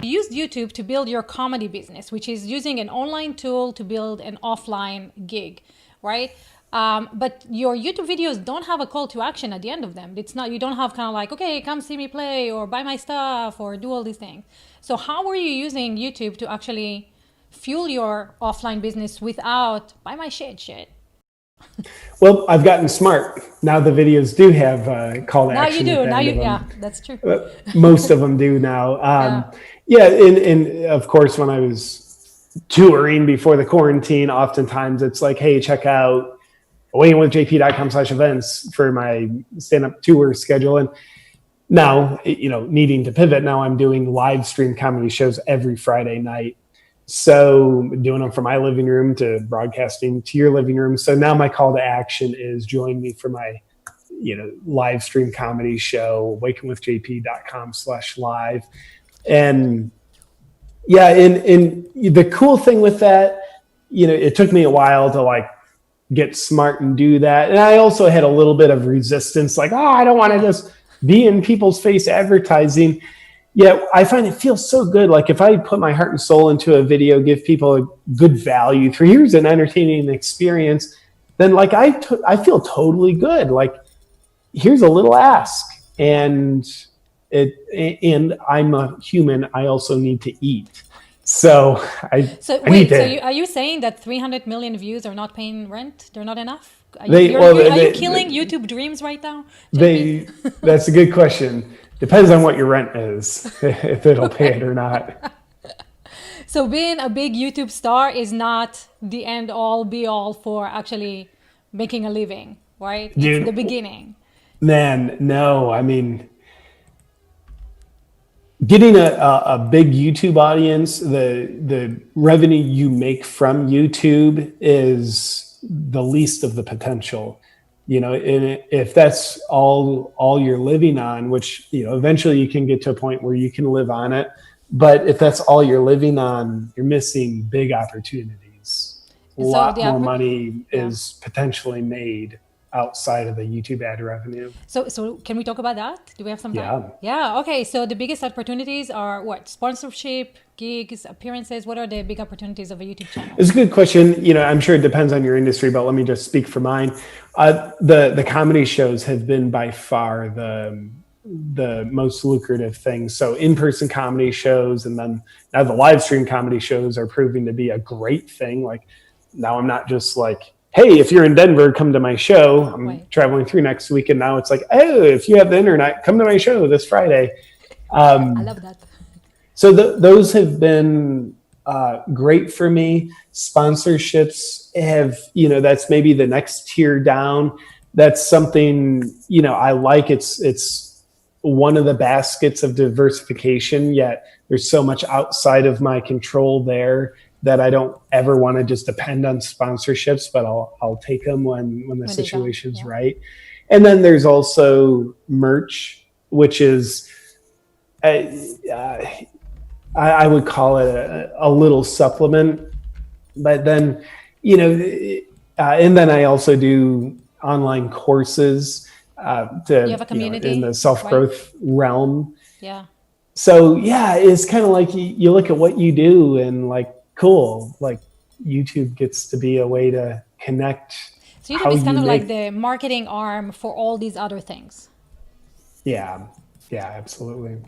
You used YouTube to build your comedy business, which is using an online tool to build an offline gig, right? But your YouTube videos don't have a call to action at the end of them. It's not, you don't have kind of like, okay, come see me play or buy my stuff or do all these things. So how were you using YouTube to actually fuel your offline business without buy my shit? Well, I've gotten smart. Now the videos do have call to Now you action at do. the Now end you, of yeah, them. that's true. Most of them do now. Yeah. Yeah, and of course, when I was touring before the quarantine, oftentimes it's like, hey, check out weighingwithjp.com/events for my stand-up tour schedule. And now, needing to pivot, now I'm doing live stream comedy shows every Friday night. So doing them from my living room to broadcasting to your living room. So now my call to action is join me for my, live stream comedy show, wakingwithjp.com/live. And yeah, and the cool thing with that, it took me a while to like get smart and do that. And I also had a little bit of resistance, like, I don't want to just be in people's face advertising. Yeah, I find it feels so good. Like if I put my heart and soul into a video, give people a good value, 3 years an entertaining experience, then like I feel totally good. Like here's a little ask, and I'm a human. I also need to eat. So are you saying that 300 million views are not paying rent? They're not enough? Are you killing YouTube dreams right now? That's a good question. Depends on what your rent is, if it'll pay it or not. So being a big YouTube star is not the end all be all for actually making a living, right? Dude, it's the beginning. Man, no. I mean, getting a big YouTube audience, the revenue you make from YouTube is the least of the potential. And if that's all you're living on, which, eventually you can get to a point where you can live on it. But if that's all you're living on, you're missing big opportunities. A lot more money is potentially made outside of the YouTube ad revenue. So can we talk about that? Do we have some time? Yeah. Okay. So the biggest opportunities are what? Sponsorship, gigs, appearances. What are the big opportunities of a YouTube channel? It's a good question. I'm sure it depends on your industry, but let me just speak for mine. The comedy shows have been by far the most lucrative thing. So in-person comedy shows, and then now the live stream comedy shows are proving to be a great thing. Like now I'm not just like, hey, if you're in Denver, come to my show. I'm traveling through next week. And now it's like, oh, if you have the internet, come to my show this Friday. I love that. So those have been great for me. Sponsorships have, that's maybe the next tier down. That's something, I like. It's one of the baskets of diversification, yet there's so much outside of my control there that I don't ever want to just depend on sponsorships, but I'll take them when the situation's right. And then there's also merch, which is, I would call it a little supplement, but then, and then I also do online courses you have a community, in the self-growth realm. Yeah. So yeah, it's kind of like you look at what you do and like, cool, like YouTube gets to be a way to connect. So YouTube is kind of like the marketing arm for all these other things. Yeah, absolutely.